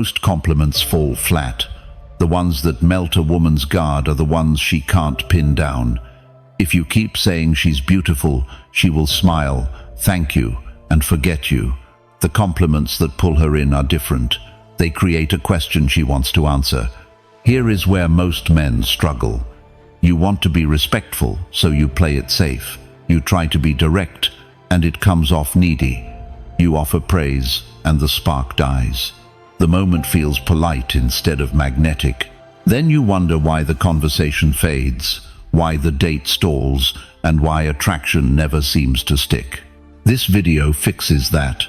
Most compliments fall flat. The ones that melt a woman's guard are the ones she can't pin down. If you keep saying she's beautiful, she will smile, thank you, and forget you. The compliments that pull her in are different. They create a question she wants to answer. Here is where most men struggle. You want to be respectful, so you play it safe. You try to be direct, and it comes off needy. You offer praise, and the spark dies. The moment feels polite instead of magnetic. Then you wonder why the conversation fades, why the date stalls, and why attraction never seems to stick. This video fixes that.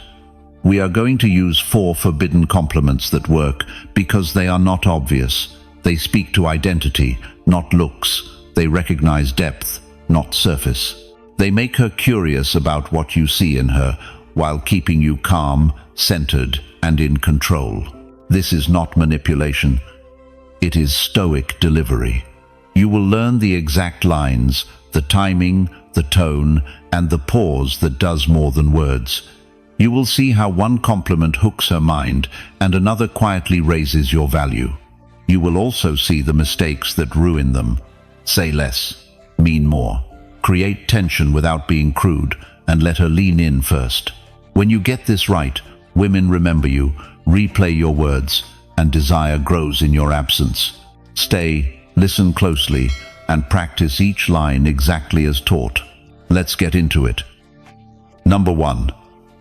We are going to use 4 forbidden compliments that work because they are not obvious. They speak to identity, not looks. They recognize depth, not surface. They make her curious about what you see in her, while keeping you calm, centered, and in control. This is not manipulation. It is Stoic delivery. You will learn the exact lines, the timing, the tone, and the pause that does more than words. You will see how one compliment hooks her mind and another quietly raises your value. You will also see the mistakes that ruin them. Say less, mean more. Create tension without being crude, and let her lean in first. When you get this right, women remember you, replay your words, and desire grows in your absence. Stay, listen closely, and practice each line exactly as taught. Let's get into it. Number 1.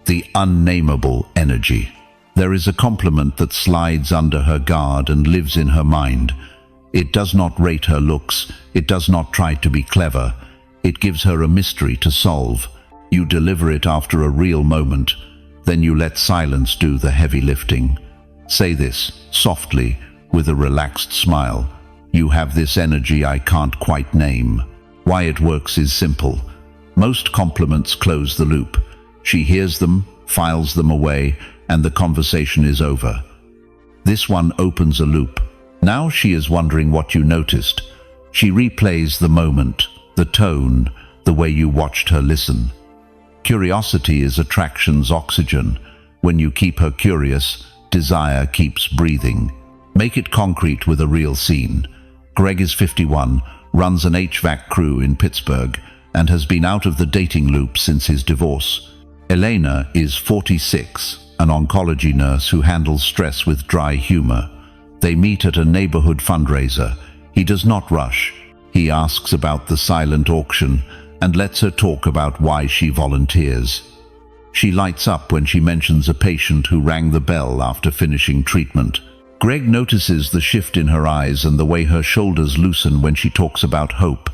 The unnameable energy. There is a compliment that slides under her guard and lives in her mind. It does not rate her looks, it does not try to be clever. It gives her a mystery to solve. You deliver it after a real moment, then you let silence do the heavy lifting. Say this, softly, with a relaxed smile. You have this energy I can't quite name. Why it works is simple. Most compliments close the loop. She hears them, files them away, and the conversation is over. This one opens a loop. Now she is wondering what you noticed. She replays the moment, the tone, the way you watched her listen. Curiosity is attraction's oxygen. When you keep her curious, desire keeps breathing. Make it concrete with a real scene. Greg is 51, runs an HVAC crew in Pittsburgh, and has been out of the dating loop since his divorce. Elena is 46, an oncology nurse who handles stress with dry humor. They meet at a neighborhood fundraiser. He does not rush. He asks about the silent auction and lets her talk about why she volunteers. She lights up when she mentions a patient who rang the bell after finishing treatment. Greg notices the shift in her eyes and the way her shoulders loosen when she talks about hope.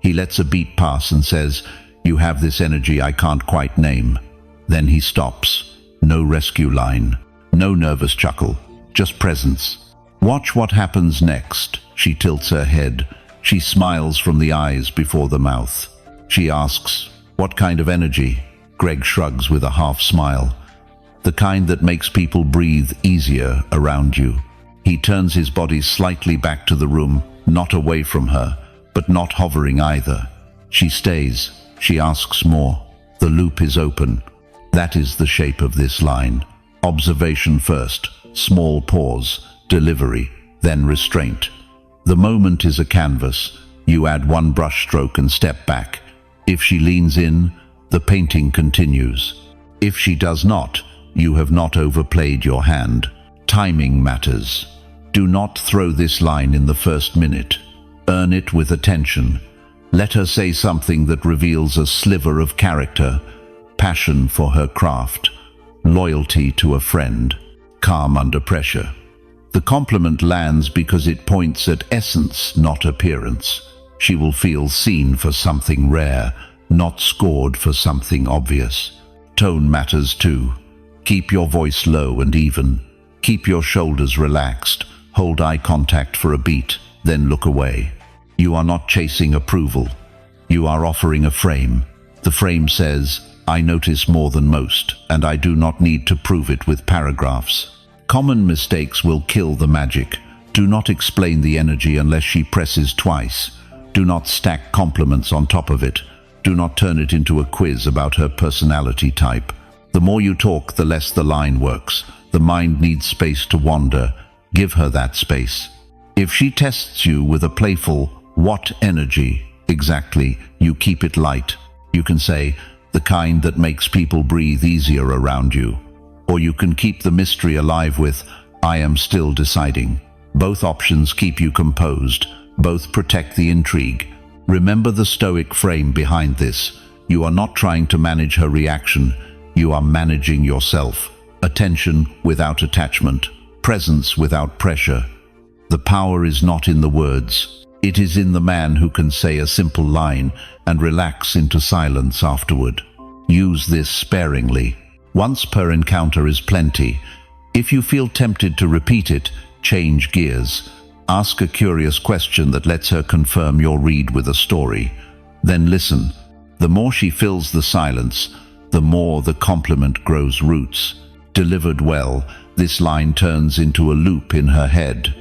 He lets a beat pass and says, "You have this energy I can't quite name." Then he stops. No rescue line, no nervous chuckle, just presence. Watch what happens next. She tilts her head. She smiles from the eyes before the mouth. She asks, "What kind of energy?" Greg shrugs with a half smile. "The kind that makes people breathe easier around you." He turns his body slightly back to the room, not away from her, but not hovering either. She stays. She asks more. The loop is open. That is the shape of this line. Observation first, small pause, delivery, then restraint. The moment is a canvas. You add one brush stroke and step back. If she leans in, the painting continues. If she does not, you have not overplayed your hand. Timing matters. Do not throw this line in the first minute. Earn it with attention. Let her say something that reveals a sliver of character, passion for her craft, loyalty to a friend, calm under pressure. The compliment lands because it points at essence, not appearance. She will feel seen for something rare, not scored for something obvious. Tone matters too. Keep your voice low and even. Keep your shoulders relaxed. Hold eye contact for a beat, then look away. You are not chasing approval. You are offering a frame. The frame says, "I notice more than most, and I do not need to prove it with paragraphs." Common mistakes will kill the magic. Do not explain the energy unless she presses twice. Do not stack compliments on top of it. Do not turn it into a quiz about her personality type. The more you talk, the less the line works. The mind needs space to wander. Give her that space. If she tests you with a playful, "What energy?" exactly, you keep it light. You can say, the kind that makes people breathe easier around you. Or you can keep the mystery alive with, "I am still deciding." Both options keep you composed. Both protect the intrigue. Remember the Stoic frame behind this. You are not trying to manage her reaction. You are managing yourself. Attention without attachment. Presence without pressure. The power is not in the words. It is in the man who can say a simple line and relax into silence afterward. Use this sparingly. Once per encounter is plenty. If you feel tempted to repeat it, change gears. Ask a curious question that lets her confirm your read with a story. Then listen. The more she fills the silence, the more the compliment grows roots. Delivered well, this line turns into a loop in her head.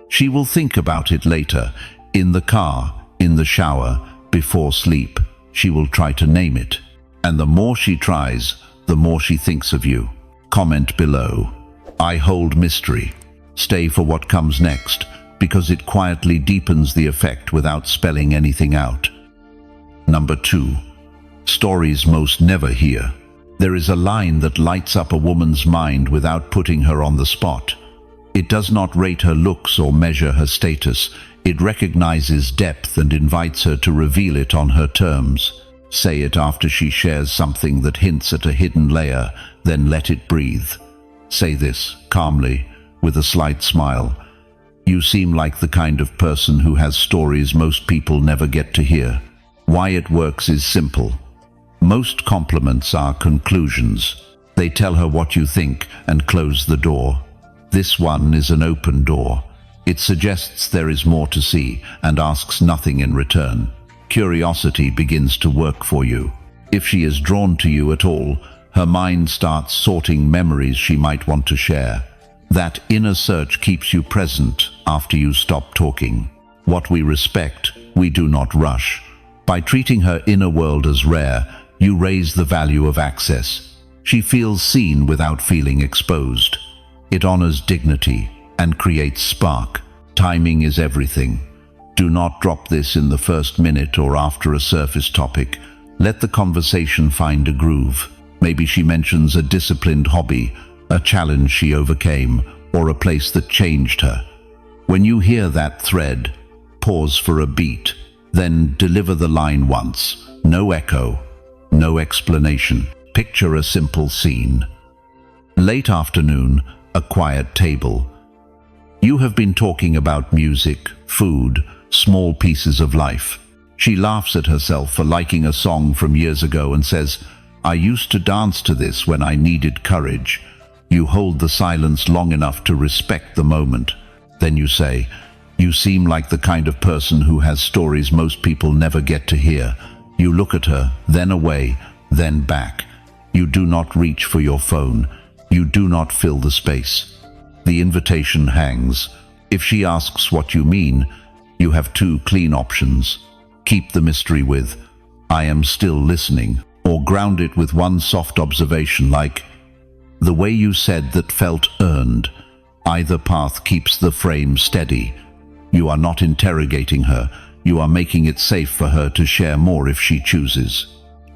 She will think about it later, in the car, in the shower, before sleep. She will try to name it. And the more she tries, the more she thinks of you. Comment below. I hold mystery. Stay for what comes next, because it quietly deepens the effect without spelling anything out. Number 2. Stories most never hear. There is a line that lights up a woman's mind without putting her on the spot. It does not rate her looks or measure her status. It recognizes depth and invites her to reveal it on her terms. Say it after she shares something that hints at a hidden layer, then let it breathe. Say this, calmly, with a slight smile. You seem like the kind of person who has stories most people never get to hear. Why it works is simple. Most compliments are conclusions. They tell her what you think and close the door. This one is an open door. It suggests there is more to see and asks nothing in return. Curiosity begins to work for you. If she is drawn to you at all, her mind starts sorting memories she might want to share. That inner search keeps you present after you stop talking. What we respect, we do not rush. By treating her inner world as rare, you raise the value of access. She feels seen without feeling exposed. It honors dignity and creates spark. Timing is everything. Do not drop this in the first minute or after a surface topic. Let the conversation find a groove. Maybe she mentions a disciplined hobby, a challenge she overcame, or a place that changed her. When you hear that thread, pause for a beat, then deliver the line once. No echo, no explanation. Picture a simple scene. Late afternoon, a quiet table. You have been talking about music, food, small pieces of life. She laughs at herself for liking a song from years ago and says, "I used to dance to this when I needed courage." You hold the silence long enough to respect the moment. Then you say, "You seem like the kind of person who has stories most people never get to hear." You look at her, then away, then back. You do not reach for your phone. You do not fill the space. The invitation hangs. If she asks what you mean, you have two clean options. Keep the mystery with, "I am still listening," or ground it with one soft observation like, "The way you said that felt earned." Either path keeps the frame steady. You are not interrogating her. You are making it safe for her to share more if she chooses.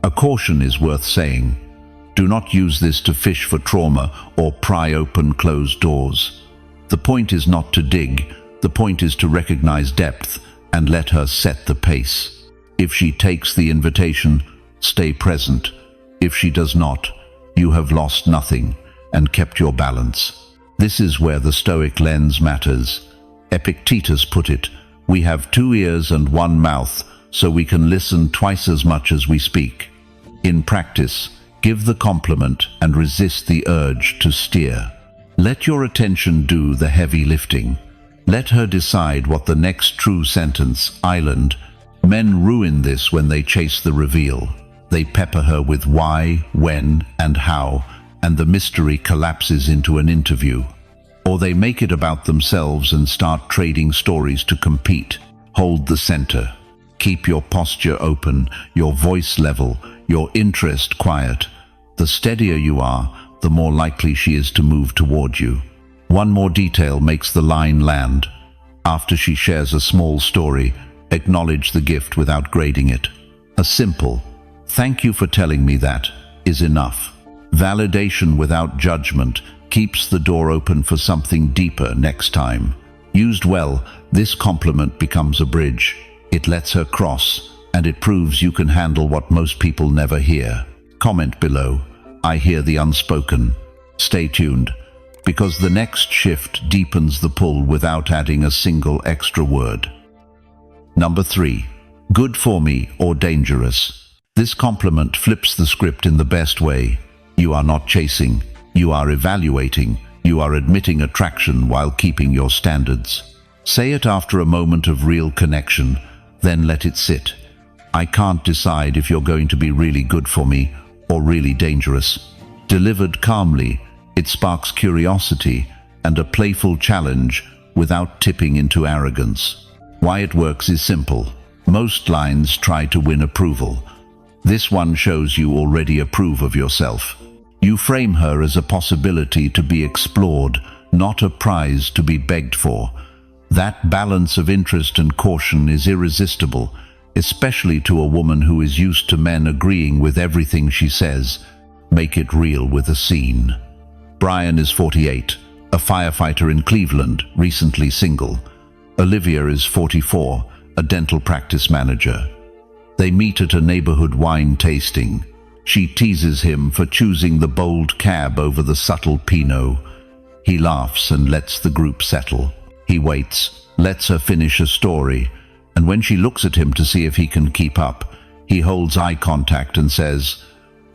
A caution is worth saying. Do not use this to fish for trauma or pry open closed doors. The point is not to dig. The point is to recognize depth and let her set the pace. If she takes the invitation, stay present. If she does not, you have lost nothing and kept your balance. This is where the Stoic lens matters. Epictetus put it, "We have 2 ears and 1 mouth, so we can listen twice as much as we speak." In practice, give the compliment and resist the urge to steer. Let your attention do the heavy lifting. Let her decide what the next true sentence, island. Men ruin this when they chase the reveal. They pepper her with why, when, and how, and the mystery collapses into an interview. Or they make it about themselves and start trading stories to compete. Hold the center. Keep your posture open, your voice level, your interest quiet. The steadier you are, the more likely she is to move toward you. One more detail makes the line land. After she shares a small story, acknowledge the gift without grading it. A simple, "Thank you for telling me that," is enough. Validation without judgment keeps the door open for something deeper next time. Used well, this compliment becomes a bridge. It lets her cross, and it proves you can handle what most people never hear. Comment below, "I hear the unspoken." Stay tuned, because the next shift deepens the pull without adding a single extra word. Number 3. Good for me or dangerous. This compliment flips the script in the best way. You are not chasing, you are evaluating, you are admitting attraction while keeping your standards. Say it after a moment of real connection, then let it sit. I can't decide if you're going to be really good for me or really dangerous. Delivered calmly, it sparks curiosity and a playful challenge without tipping into arrogance. Why it works is simple. Most lines try to win approval. This one shows you already approve of yourself. You frame her as a possibility to be explored, not a prize to be begged for. That balance of interest and caution is irresistible, especially to a woman who is used to men agreeing with everything she says. Make it real with a scene. Brian is 48, a firefighter in Cleveland, recently single. Olivia is 44, a dental practice manager. They meet at a neighborhood wine tasting. She teases him for choosing the bold cab over the subtle Pinot. He laughs and lets the group settle. He waits, lets her finish a story, and when she looks at him to see if he can keep up, he holds eye contact and says,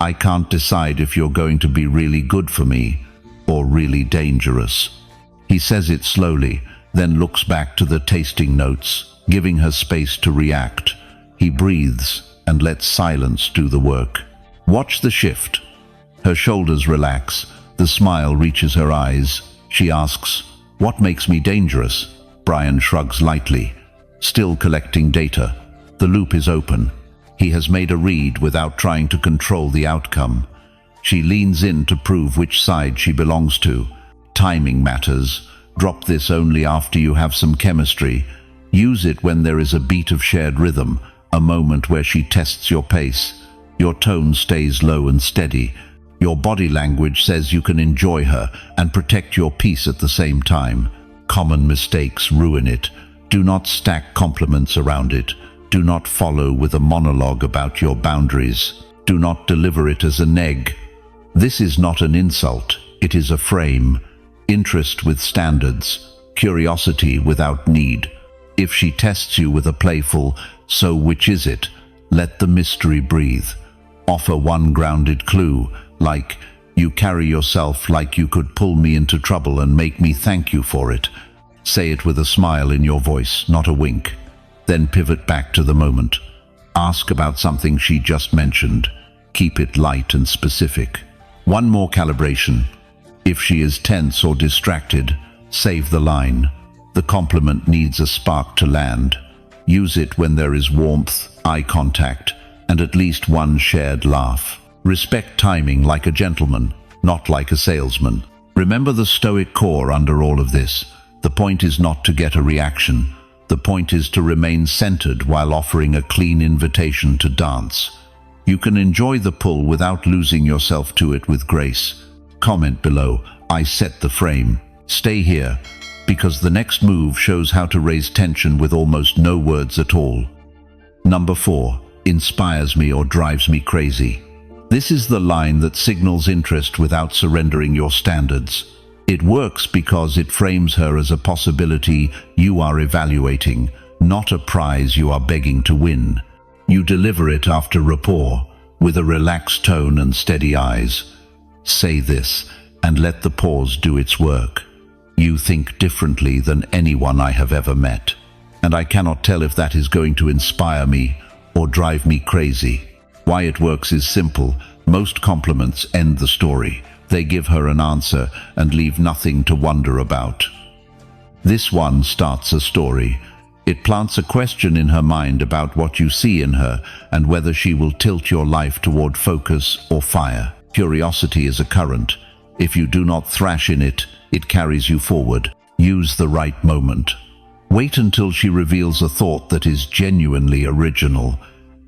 "I can't decide if you're going to be really good for me or really dangerous." He says it slowly, then looks back to the tasting notes, giving her space to react. He breathes and lets silence do the work. Watch the shift. Her shoulders relax, the smile reaches her eyes. She asks, "What makes me dangerous?" Brian shrugs lightly, still collecting data. The loop is open. He has made a read without trying to control the outcome. She leans in to prove which side she belongs to. Timing matters. Drop this only after you have some chemistry. Use it when there is a beat of shared rhythm, a moment where she tests your pace. Your tone stays low and steady. Your body language says you can enjoy her and protect your peace at the same time. Common mistakes ruin it. Do not stack compliments around it. Do not follow with a monologue about your boundaries. Do not deliver it as a neg. This is not an insult. It is a frame. Interest with standards. Curiosity without need. If she tests you with a playful, "So which is it?" let the mystery breathe. Offer one grounded clue, like, "You carry yourself like you could pull me into trouble and make me thank you for it." Say it with a smile in your voice, not a wink. Then pivot back to the moment. Ask about something she just mentioned. Keep it light and specific. One more calibration. If she is tense or distracted, save the line. The compliment needs a spark to land. Use it when there is warmth, eye contact, and at least one shared laugh. Respect timing like a gentleman, not like a salesman. Remember the Stoic core under all of this. The point is not to get a reaction. The point is to remain centered while offering a clean invitation to dance. You can enjoy the pull without losing yourself to it with grace. Comment below, "I set the frame." Stay here, because the next move shows how to raise tension with almost no words at all. Number 4. Inspires me or drives me crazy. This is the line that signals interest without surrendering your standards. It works because it frames her as a possibility you are evaluating, not a prize you are begging to win. You deliver it after rapport, with a relaxed tone and steady eyes. Say this, and let the pause do its work. "You think differently than anyone I have ever met, and I cannot tell if that is going to inspire me or drive me crazy." Why it works is simple. Most compliments end the story. They give her an answer and leave nothing to wonder about. This one starts a story. It plants a question in her mind about what you see in her and whether she will tilt your life toward focus or fire. Curiosity is a current. If you do not thrash in it, it carries you forward. Use the right moment. Wait until she reveals a thought that is genuinely original.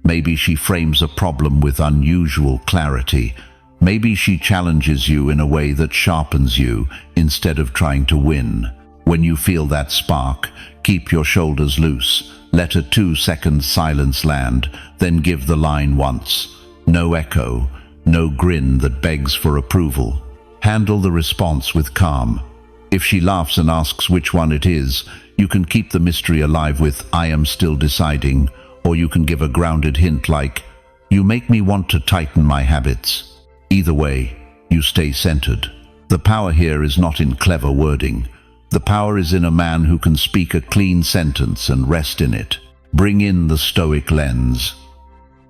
Maybe she frames a problem with unusual clarity. Maybe she challenges you in a way that sharpens you instead of trying to win. When you feel that spark, keep your shoulders loose. Let a 2-second silence land, then give the line once. No echo, no grin that begs for approval. Handle the response with calm. If she laughs and asks which one it is, you can keep the mystery alive with "I am still deciding," or you can give a grounded hint like, "You make me want to tighten my habits." Either way, you stay centered. The power here is not in clever wording. The power is in a man who can speak a clean sentence and rest in it. Bring in the Stoic lens.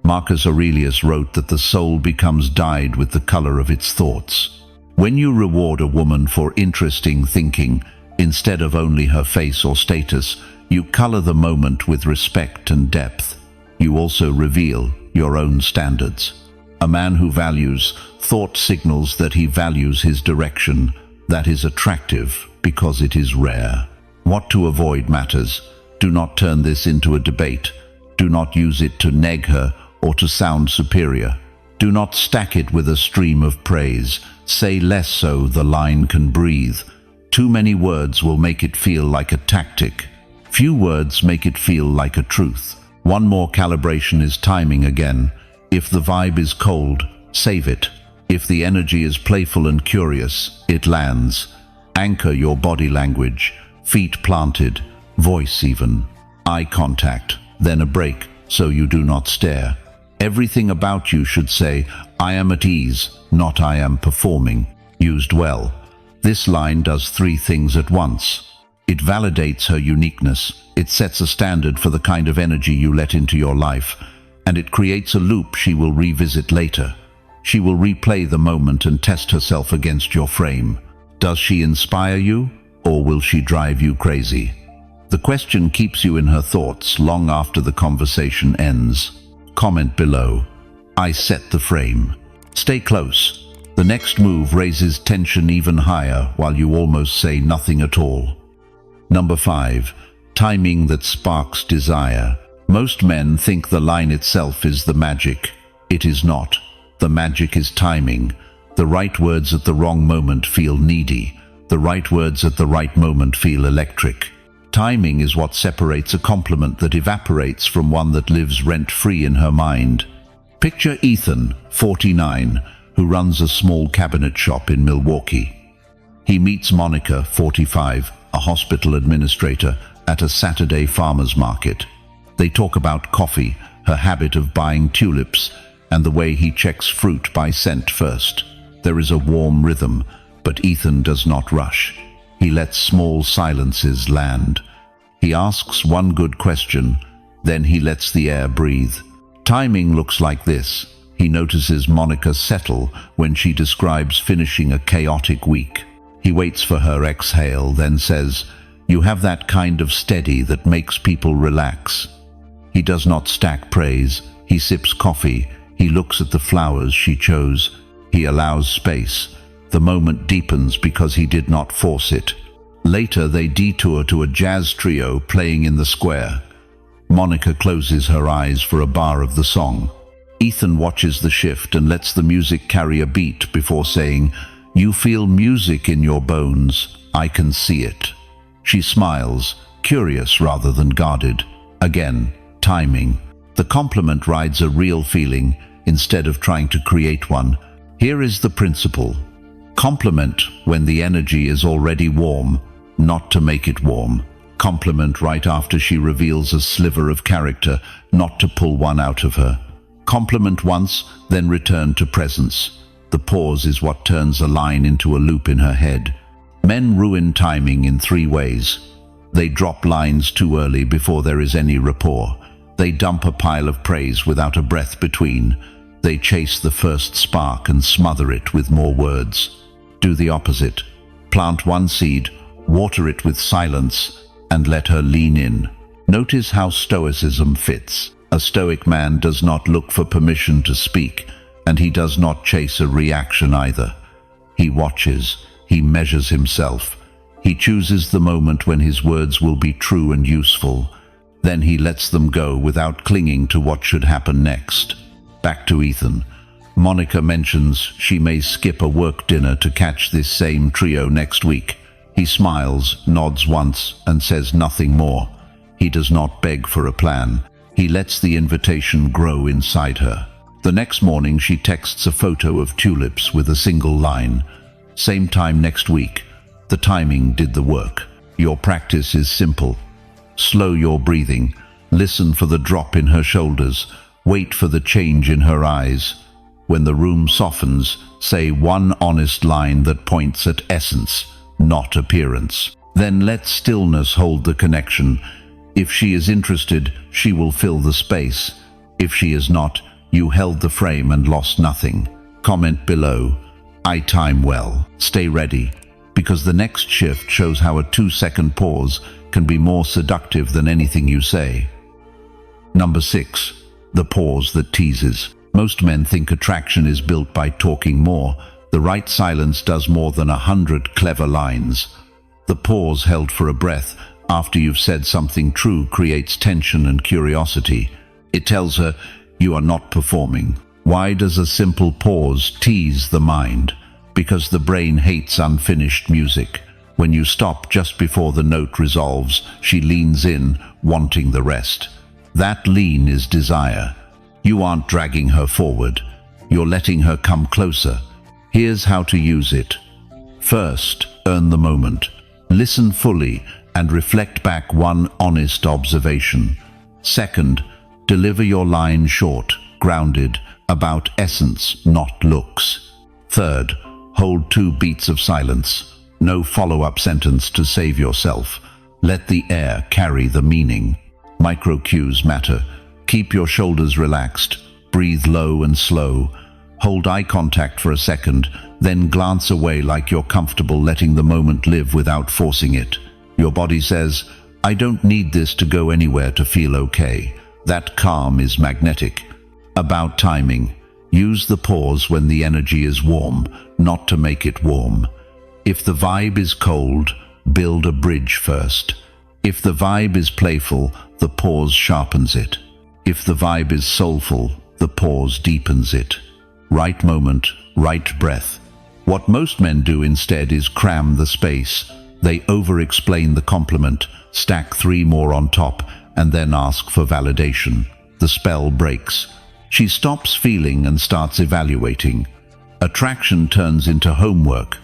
Marcus Aurelius wrote that the soul becomes dyed with the color of its thoughts. When you reward a woman for interesting thinking, instead of only her face or status, you color the moment with respect and depth. You also reveal your own standards. A man who values thought signals that he values his direction. That is attractive because it is rare. What to avoid matters. Do not turn this into a debate. Do not use it to neg her or to sound superior. Do not stack it with a stream of praise. Say less so the line can breathe. Too many words will make it feel like a tactic. Few words make it feel like a truth. One more calibration is timing again. If the vibe is cold, save it. If the energy is playful and curious, it lands. Anchor your body language, feet planted, voice even. Eye contact, then a break, so you do not stare. Everything about you should say, "I am at ease," not "I am performing." Used well. This line does 3 things at once. It validates her uniqueness, it sets a standard for the kind of energy you let into your life, and it creates a loop she will revisit later. She will replay the moment and test herself against your frame. Does she inspire you, or will she drive you crazy? The question keeps you in her thoughts long after the conversation ends. Comment below. I set the frame. Stay close. The next move raises tension even higher while you almost say nothing at all. Number 5. Timing that sparks desire. Most men think the line itself is the magic. It is not. The magic is timing. The right words at the wrong moment feel needy. The right words at the right moment feel electric. Timing is what separates a compliment that evaporates from one that lives rent-free in her mind. Picture Ethan, 49, who runs a small cabinet shop in Milwaukee. He meets Monica, 45, a hospital administrator, at a Saturday farmer's market. They talk about coffee, her habit of buying tulips, and the way he checks fruit by scent first. There is a warm rhythm, but Ethan does not rush. He lets small silences land. He asks one good question, then he lets the air breathe. Timing looks like this. He notices Monica settle when she describes finishing a chaotic week. He waits for her exhale, then says, "You have that kind of steady that makes people relax." He does not stack praise. He sips coffee. He looks at the flowers she chose. He allows space. The moment deepens because he did not force it. Later they detour to a jazz trio playing in the square. Monica closes her eyes for a bar of the song. Ethan watches the shift and lets the music carry a beat before saying, "You feel music in your bones. I can see it." She smiles, curious rather than guarded. Again, timing. The compliment rides a real feeling instead of trying to create one. Here is the principle. Compliment when the energy is already warm, not to make it warm. Compliment right after she reveals a sliver of character, not to pull one out of her. Compliment once, then return to presence. The pause is what turns a line into a loop in her head. Men ruin timing in 3 ways. They drop lines too early before there is any rapport. They dump a pile of praise without a breath between. They chase the first spark and smother it with more words. Do the opposite. Plant one seed, water it with silence, and let her lean in. Notice how Stoicism fits. A Stoic man does not look for permission to speak, and he does not chase a reaction either. He watches, he measures himself. He chooses the moment when his words will be true and useful. Then he lets them go without clinging to what should happen next. Back to Ethan. Monica mentions she may skip a work dinner to catch this same trio next week. He smiles, nods once, and says nothing more. He does not beg for a plan. He lets the invitation grow inside her. The next morning she texts a photo of tulips with a single line. Same time next week. The timing did the work. Your practice is simple. Slow your breathing. Listen for the drop in her shoulders. Wait for the change in her eyes. When the room softens, say one honest line that points at essence, not appearance. Then let stillness hold the connection. If she is interested, she will fill the space. If she is not, you held the frame and lost nothing. Comment below. I time well. Stay ready, because the next shift shows how a 2-second pause can be more seductive than anything you say. Number 6. The pause that teases. Most men think attraction is built by talking more. The right silence does more than 100 clever lines. The pause held for a breath after you've said something true creates tension and curiosity. It tells her you are not performing. Why does a simple pause tease the mind? Because the brain hates unfinished music. When you stop just before the note resolves, she leans in, wanting the rest. That lean is desire. You aren't dragging her forward. You're letting her come closer. Here's how to use it. First, earn the moment. Listen fully and reflect back one honest observation. Second, deliver your line short, grounded, about essence, not looks. Third, hold 2 beats of silence. No follow-up sentence to save yourself. Let the air carry the meaning. Micro cues matter. Keep your shoulders relaxed. Breathe low and slow. Hold eye contact for a second, then glance away like you're comfortable letting the moment live without forcing it. Your body says, I don't need this to go anywhere to feel okay. That calm is magnetic. About timing. Use the pause when the energy is warm, not to make it warm. If the vibe is cold, build a bridge first. If the vibe is playful, the pause sharpens it. If the vibe is soulful, the pause deepens it. Right moment, right breath. What most men do instead is cram the space. They over-explain the compliment, stack 3 more on top, and then ask for validation. The spell breaks. She stops feeling and starts evaluating. Attraction turns into homework.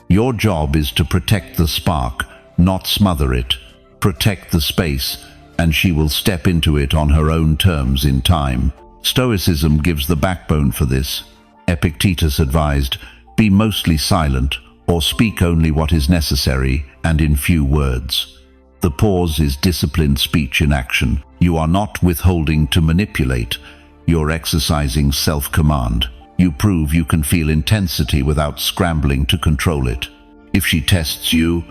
Your job is to protect the spark, not smother it. Protect the space, and she will step into it on her own terms in time. Stoicism gives the backbone for this. Epictetus advised, be mostly silent, or speak only what is necessary and in few words. The pause is disciplined speech in action. You are not withholding to manipulate. You're exercising self-command. You prove you can feel intensity without scrambling to control it. If she tests you,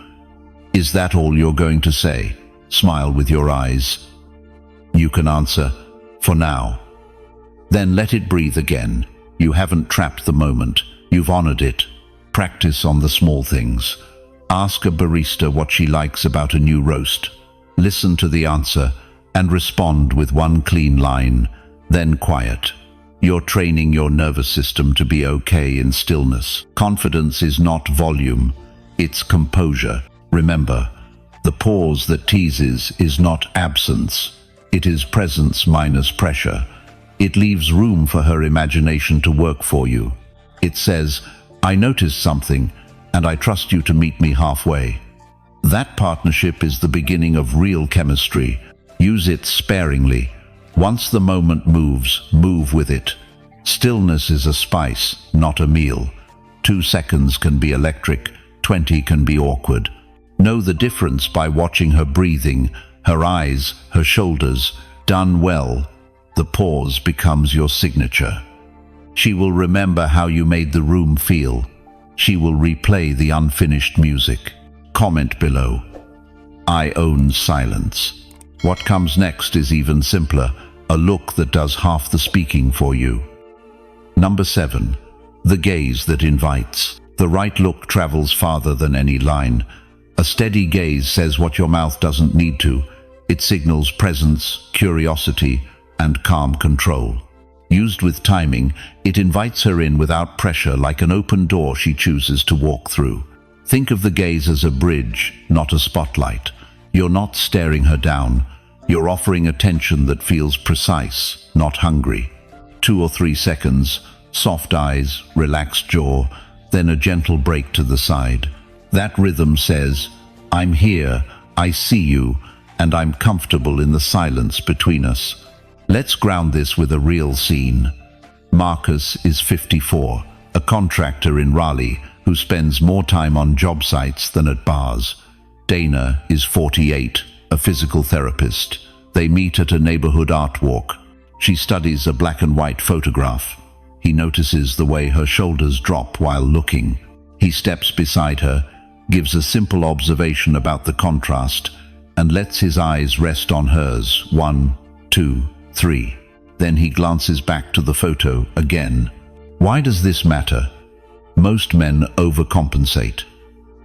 is that all you're going to say? Smile with your eyes. You can answer, for now. Then let it breathe again. You haven't trapped the moment. You've honored it. Practice on the small things. Ask a barista what she likes about a new roast. Listen to the answer and respond with one clean line, then quiet. You're training your nervous system to be okay in stillness. Confidence is not volume, it's composure. Remember, the pause that teases is not absence. It is presence minus pressure. It leaves room for her imagination to work for you. It says, I noticed something, and I trust you to meet me halfway. That partnership is the beginning of real chemistry. Use it sparingly. Once the moment moves, move with it. Stillness is a spice, not a meal. 2 seconds can be electric, 20 can be awkward. Know the difference by watching her breathing, her eyes, her shoulders. Done well, the pause becomes your signature. She will remember how you made the room feel. She will replay the unfinished music. Comment below. I own silence. What comes next is even simpler, a look that does half the speaking for you. Number 7. The gaze that invites. The right look travels farther than any line. A steady gaze says what your mouth doesn't need to. It signals presence, curiosity, and calm control. Used with timing, it invites her in without pressure, like an open door she chooses to walk through. Think of the gaze as a bridge, not a spotlight. You're not staring her down. You're offering attention that feels precise, not hungry. 2 or 3 seconds, soft eyes, relaxed jaw, then a gentle break to the side. That rhythm says, I'm here, I see you, and I'm comfortable in the silence between us. Let's ground this with a real scene. Marcus is 54, a contractor in Raleigh who spends more time on job sites than at bars. Dana is 48, a physical therapist. They meet at a neighborhood art walk. She studies a black and white photograph. He notices the way her shoulders drop while looking. He steps beside her, gives a simple observation about the contrast, and lets his eyes rest on hers. 1, 2, 3. Then he glances back to the photo again. Why does this matter? Most men overcompensate.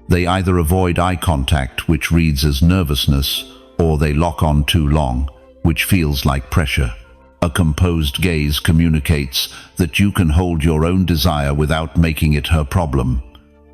They either avoid eye contact, which reads as nervousness, or they lock on too long, which feels like pressure. A composed gaze communicates that you can hold your own desire without making it her problem.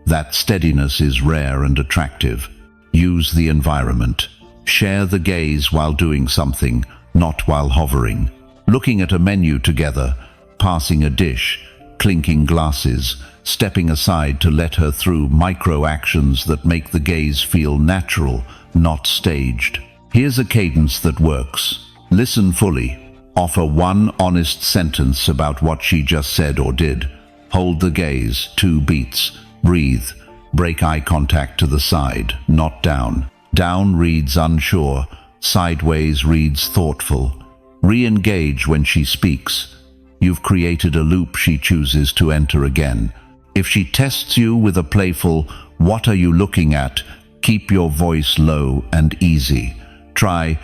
That steadiness is rare and attractive. Use the environment. Share the gaze while doing something, not while hovering. Looking at a menu together, passing a dish, clinking glasses, stepping aside to let her through, micro actions that make the gaze feel natural, not staged. Here's a cadence that works. Listen fully. Offer one honest sentence about what she just said or did. Hold the gaze, 2 beats. Breathe. Break eye contact to the side, not down. Down reads unsure. Sideways reads thoughtful. Re-engage when she speaks. You've created a loop she chooses to enter again. If she tests you with a playful, "What are you looking at?" keep your voice low and easy. Try,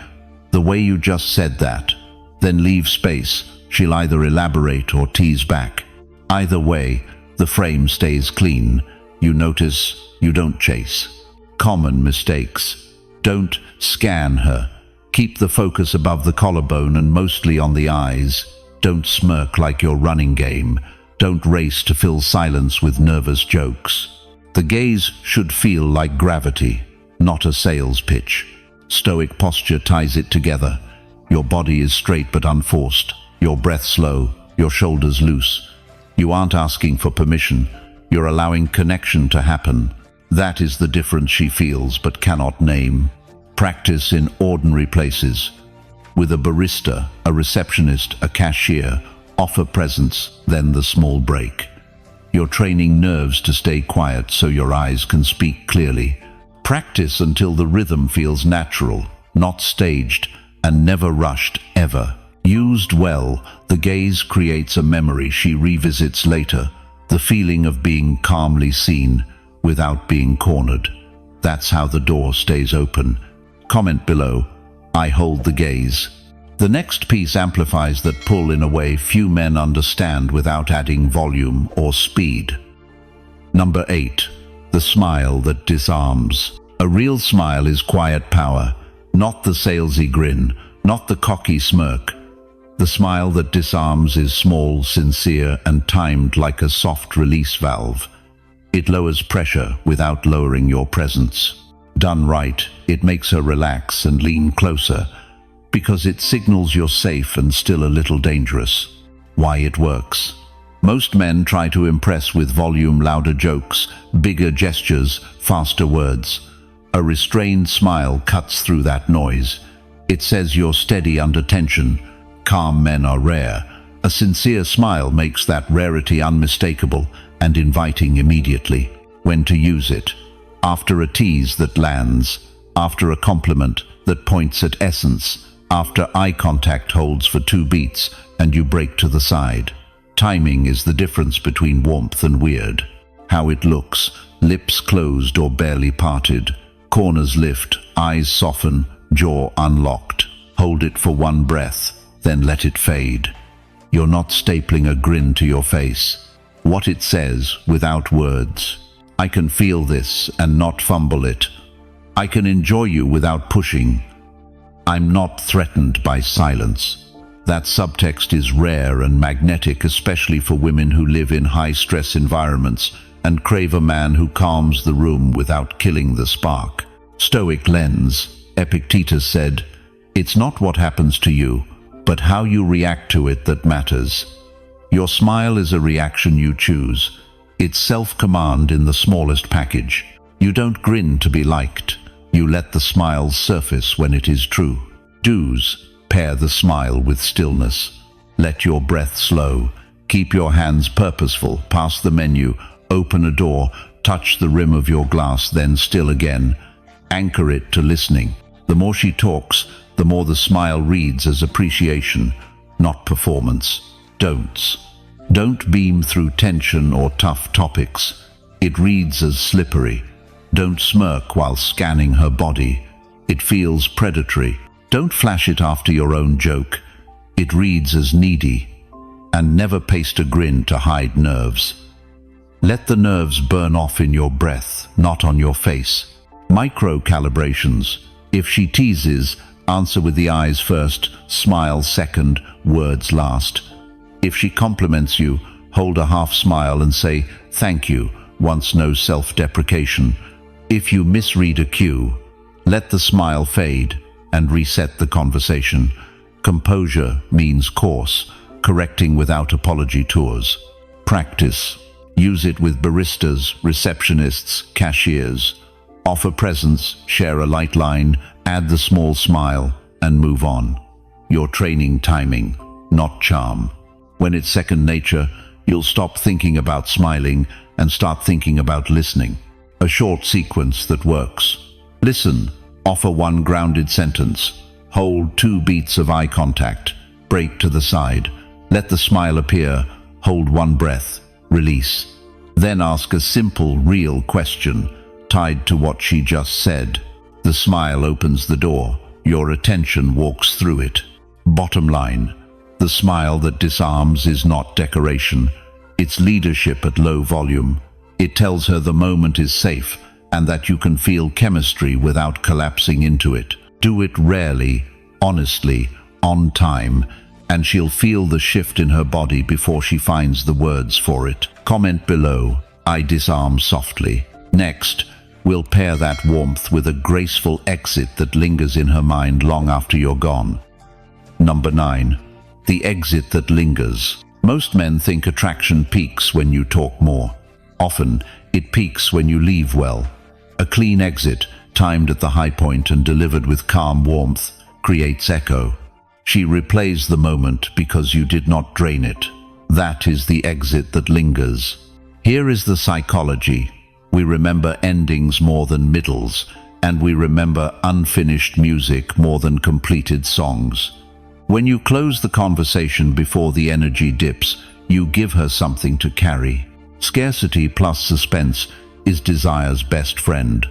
"The way you just said that." Then leave space. She'll either elaborate or tease back. Either way, the frame stays clean. You notice, you don't chase. Common mistakes. Don't scan her. Keep the focus above the collarbone and mostly on the eyes. Don't smirk like your running game. Don't race to fill silence with nervous jokes. The gaze should feel like gravity, not a sales pitch. Stoic posture ties it together. Your body is straight but unforced. Your breath slow, your shoulders loose. You aren't asking for permission. You're allowing connection to happen. That is the difference she feels but cannot name. Practice in ordinary places. With a barista, a receptionist, a cashier, offer presence, then the small break. You're training nerves to stay quiet so your eyes can speak clearly. Practice until the rhythm feels natural, not staged, and never rushed, ever. Used well, the gaze creates a memory she revisits later, the feeling of being calmly seen without being cornered. That's how the door stays open. Comment below, I hold the gaze. The next piece amplifies that pull in a way few men understand without adding volume or speed. Number 8. The smile that disarms. A real smile is quiet power, not the salesy grin, not the cocky smirk. The smile that disarms is small, sincere, and timed like a soft release valve. It lowers pressure without lowering your presence. Done right, it makes her relax and lean closer, because it signals you're safe and still a little dangerous. Why it works. Most men try to impress with volume, louder jokes, bigger gestures, faster words. A restrained smile cuts through that noise. It says you're steady under tension. Calm men are rare. A sincere smile makes that rarity unmistakable and inviting immediately. When to use it. After a tease that lands. After a compliment that points at essence. After eye contact holds for 2 beats and you break to the side. Timing is the difference between warmth and weird. How it looks, lips closed or barely parted. Corners lift, eyes soften, jaw unlocked. Hold it for 1 breath, then let it fade. You're not stapling a grin to your face. What it says, without words, I can feel this and not fumble it. I can enjoy you without pushing. I'm not threatened by silence. That subtext is rare and magnetic, especially for women who live in high-stress environments and crave a man who calms the room without killing the spark. Stoic lens, Epictetus said, "It's not what happens to you, but how you react to it that matters." Your smile is a reaction you choose. It's self-command in the smallest package. You don't grin to be liked. You let the smile surface when it is true. Do's: pair the smile with stillness. Let your breath slow. Keep your hands purposeful. Pass the menu. Open a door. Touch the rim of your glass, then still again. Anchor it to listening. The more she talks, the more the smile reads as appreciation, not performance. Don'ts. Don't beam through tension or tough topics. It reads as slippery. Don't smirk while scanning her body. It feels predatory. Don't flash it after your own joke. It reads as needy. And never paste a grin to hide nerves. Let the nerves burn off in your breath, not on your face. Micro-calibrations. If she teases, answer with the eyes first, smile second, words last. If she compliments you, hold a half smile and say, "Thank you," once no self-deprecation. If you misread a cue, let the smile fade and reset the conversation. Composure means course, correcting without apology tours. Practice. Use it with baristas, receptionists, cashiers. Offer presence, share a light line, add the small smile, and move on. You're training timing, not charm. When it's second nature, you'll stop thinking about smiling and start thinking about listening. A short sequence that works. Listen. Offer one grounded sentence. Hold 2 beats of eye contact. Break to the side. Let the smile appear. Hold 1 breath. Release. Then ask a simple, real question tied to what she just said. The smile opens the door. Your attention walks through it. Bottom line. The smile that disarms is not decoration. It's leadership at low volume. It tells her the moment is safe and that you can feel chemistry without collapsing into it. Do it rarely, honestly, on time, and she'll feel the shift in her body before she finds the words for it. Comment below, "I disarm softly." Next, we'll pair that warmth with a graceful exit that lingers in her mind long after you're gone. Number 9. The exit that lingers. Most men think attraction peaks when you talk more. Often, it peaks when you leave well. A clean exit, timed at the high point and delivered with calm warmth, creates echo. She replays the moment because you did not drain it. That is the exit that lingers. Here is the psychology. We remember endings more than middles, and we remember unfinished music more than completed songs. When you close the conversation before the energy dips, you give her something to carry. Scarcity plus suspense is desire's best friend.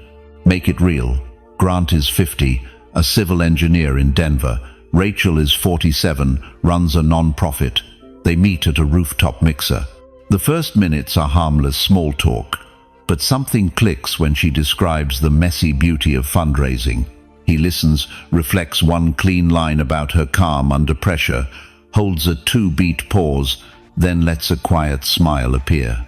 Make it real. Grant is 50, a civil engineer in Denver. Rachel is 47, runs a non-profit. They meet at a rooftop mixer. The first minutes are harmless small talk, but something clicks when she describes the messy beauty of fundraising. He listens, reflects one clean line about her calm under pressure, holds a 2-beat pause, then lets a quiet smile appear.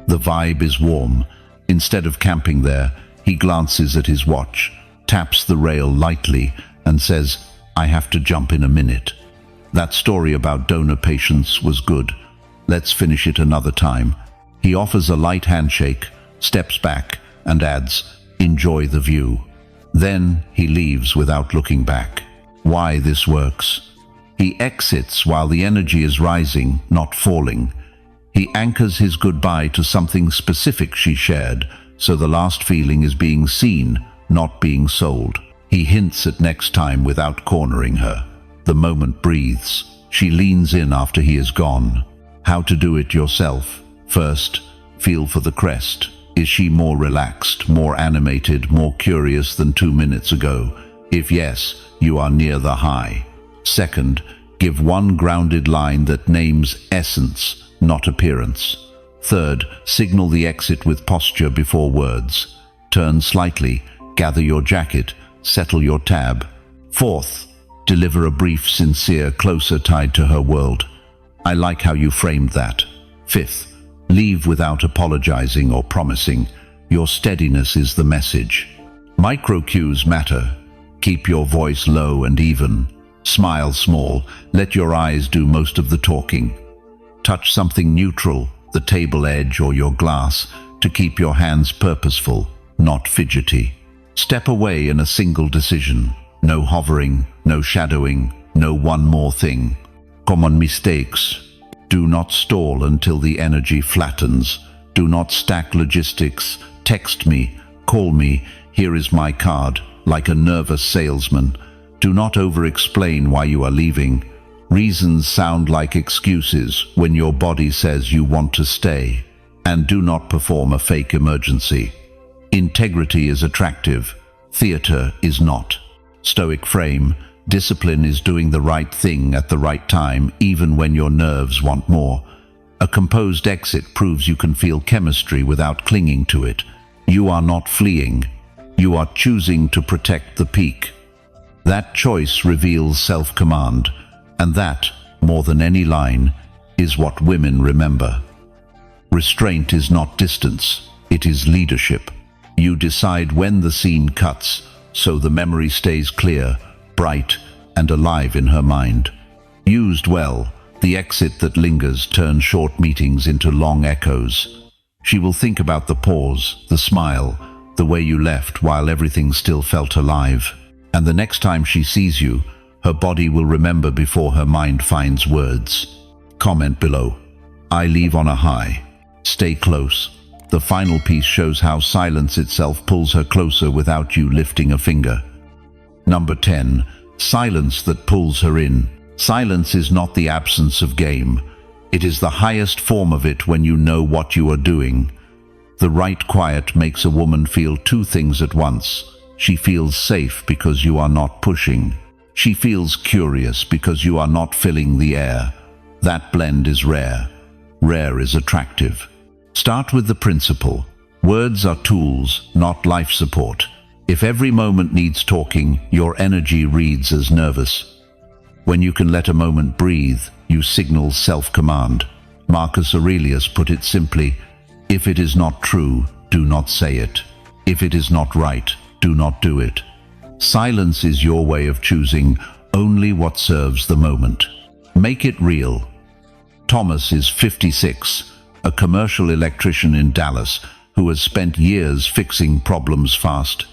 The vibe is warm. Instead of camping there, he glances at his watch, taps the rail lightly, and says, "I have to jump in a minute." That story about donor patience was good. Let's finish it another time. He offers a light handshake, steps back, and adds, "Enjoy the view." Then he leaves without looking back. Why this works? He exits while the energy is rising, not falling. He anchors his goodbye to something specific she shared, so the last feeling is being seen, not being sold. He hints at next time without cornering her. The moment breathes. She leans in after he is gone. How to do it yourself. First, feel for the crest. Is she more relaxed, more animated, more curious than 2 minutes ago? If yes, you are near the high. Second, give one grounded line that names essence, not appearance. Third, signal the exit with posture before words. Turn slightly, gather your jacket, settle your tab. Fourth, deliver a brief, sincere, closer tied to her world. I like how you framed that. Fifth, leave without apologizing or promising. Your steadiness is the message. Micro cues matter. Keep your voice low and even. Smile small. Let your eyes do most of the talking. Touch something neutral, the table edge or your glass, to keep your hands purposeful, not fidgety. Step away in a single decision. No hovering, no shadowing, no one more thing. Common mistakes. Do not stall until the energy flattens. Do not stack logistics. Text me, call me, here is my card, like a nervous salesman. Do not over-explain why you are leaving. Reasons sound like excuses when your body says you want to stay. And do not perform a fake emergency. Integrity is attractive. Theater is not. Stoic frame. Discipline is doing the right thing at the right time, even when your nerves want more. A composed exit proves you can feel chemistry without clinging to it. You are not fleeing. You are choosing to protect the peak. That choice reveals self-command, and that, more than any line, is what women remember. Restraint is not distance, it is leadership. You decide when the scene cuts, so the memory stays clear, bright, and alive in her mind. Used well, the exit that lingers turns short meetings into long echoes. She will think about the pause, the smile, the way you left while everything still felt alive. And the next time she sees you, her body will remember before her mind finds words. Comment below. I leave on a high. Stay close. The final piece shows how silence itself pulls her closer without you lifting a finger. Number 10. Silence that pulls her in. Silence is not the absence of game. It is the highest form of it when you know what you are doing. The right quiet makes a woman feel two things at once. She feels safe because you are not pushing. She feels curious because you are not filling the air. That blend is rare. Rare is attractive. Start with the principle. Words are tools, not life support. If every moment needs talking, your energy reads as nervous. When you can let a moment breathe, you signal self-command. Marcus Aurelius put it simply, if it is not true, do not say it. If it is not right, do not do it. Silence is your way of choosing only what serves the moment. Make it real. Thomas is 56, a commercial electrician in Dallas who has spent years fixing problems fast.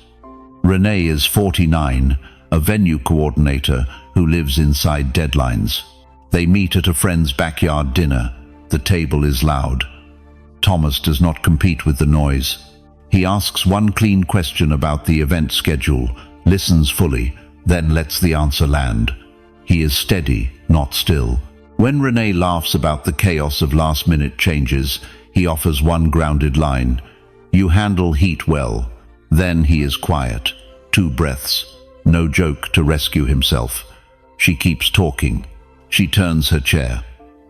Renee is 49, a venue coordinator who lives inside deadlines. They meet at a friend's backyard dinner. The table is loud. Thomas does not compete with the noise. He asks one clean question about the event schedule, listens fully, then lets the answer land. He is steady, not still. When Renee laughs about the chaos of last-minute changes, he offers one grounded line. You handle heat well. Then he is quiet. 2 breaths. No joke to rescue himself. She keeps talking. She turns her chair.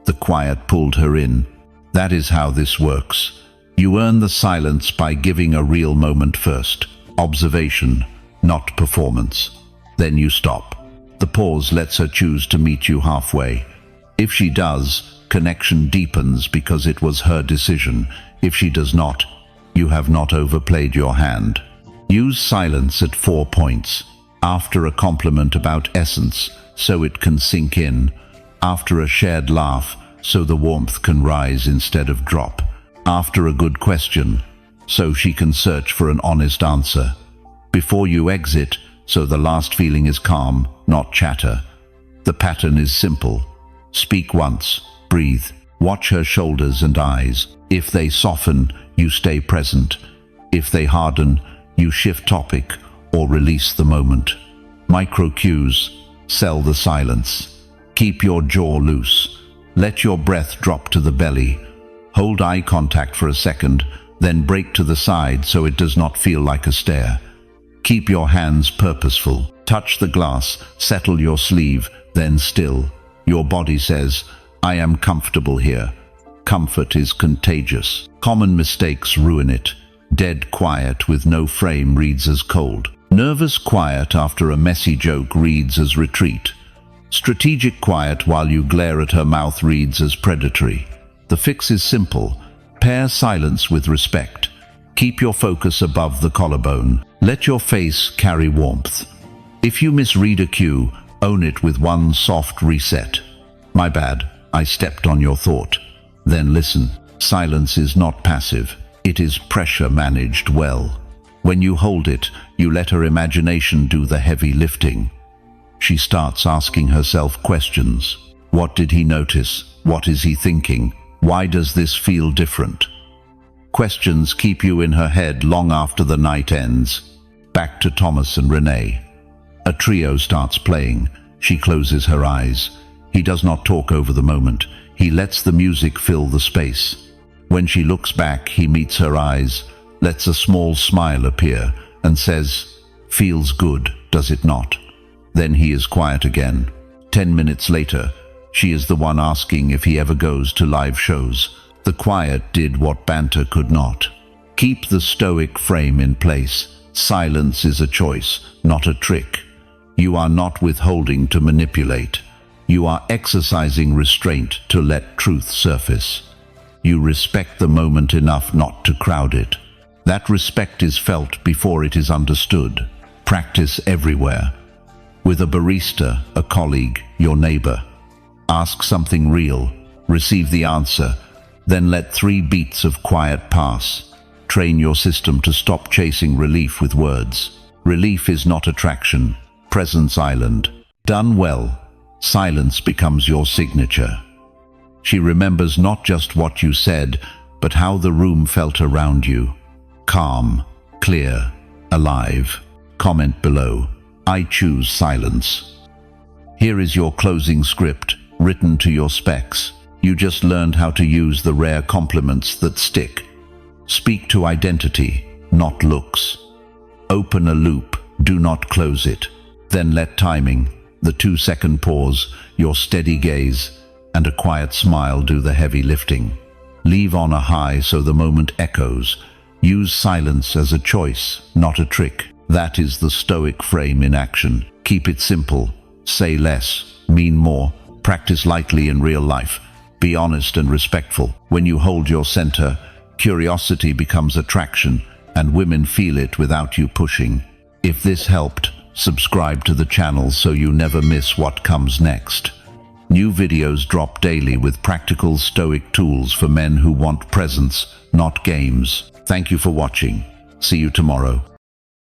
The quiet pulled her in. That is how this works. You earn the silence by giving a real moment first. Observation, not performance. Then you stop. The pause lets her choose to meet you halfway. If she does, connection deepens because it was her decision. If she does not, you have not overplayed your hand. Use silence at 4 points. After a compliment about essence, so it can sink in. After a shared laugh, so the warmth can rise instead of drop. After a good question, so she can search for an honest answer. Before you exit, so the last feeling is calm, not chatter. The pattern is simple. Speak once, breathe, watch her shoulders and eyes. If they soften, you stay present. If they harden, you shift topic or release the moment. Micro cues, sell the silence. Keep your jaw loose. Let your breath drop to the belly. Hold eye contact for a second, then break to the side so it does not feel like a stare. Keep your hands purposeful. Touch the glass, settle your sleeve, then still. Your body says, I am comfortable here. Comfort is contagious. Common mistakes ruin it. Dead quiet with no frame reads as cold. Nervous quiet after a messy joke reads as retreat. Strategic quiet while you glare at her mouth reads as predatory. The fix is simple. Pair silence with respect. Keep your focus above the collarbone. Let your face carry warmth. If you misread a cue, own it with one soft reset. My bad, I stepped on your thought. Then listen. Silence is not passive. It is pressure managed well. When you hold it, you let her imagination do the heavy lifting. She starts asking herself questions. What did he notice? What is he thinking? Why does this feel different? Questions keep you in her head long after the night ends. Back to Thomas and Renee. A trio starts playing. She closes her eyes. He does not talk over the moment. He lets the music fill the space. When she looks back, he meets her eyes, lets a small smile appear, and says, "Feels good, does it not?" Then he is quiet again. 10 minutes later, she is the one asking if he ever goes to live shows. The quiet did what banter could not. Keep the stoic frame in place. Silence is a choice, not a trick. You are not withholding to manipulate. You are exercising restraint to let truth surface. You respect the moment enough not to crowd it. That respect is felt before it is understood. Practice everywhere. With a barista, a colleague, your neighbor. Ask something real, receive the answer, then let 3 beats of quiet pass. Train your system to stop chasing relief with words. Relief is not attraction, presence island. Done well, silence becomes your signature. She remembers not just what you said, but how the room felt around you. Calm, clear, alive. Comment below. I choose silence. Here is your closing script, written to your specs. You just learned how to use the rare compliments that stick. Speak to identity, not looks. Open a loop, do not close it. Then let timing, the 2-second pause, your steady gaze, and a quiet smile do the heavy lifting. Leave on a high so the moment echoes. Use silence as a choice, not a trick. That is the stoic frame in action. Keep it simple. Say less, mean more. Practice lightly in real life. Be honest and respectful. When you hold your center, curiosity becomes attraction, and women feel it without you pushing. If this helped, subscribe to the channel so you never miss what comes next. New videos drop daily with practical stoic tools for men who want presence, not games. Thank you for watching. See you tomorrow.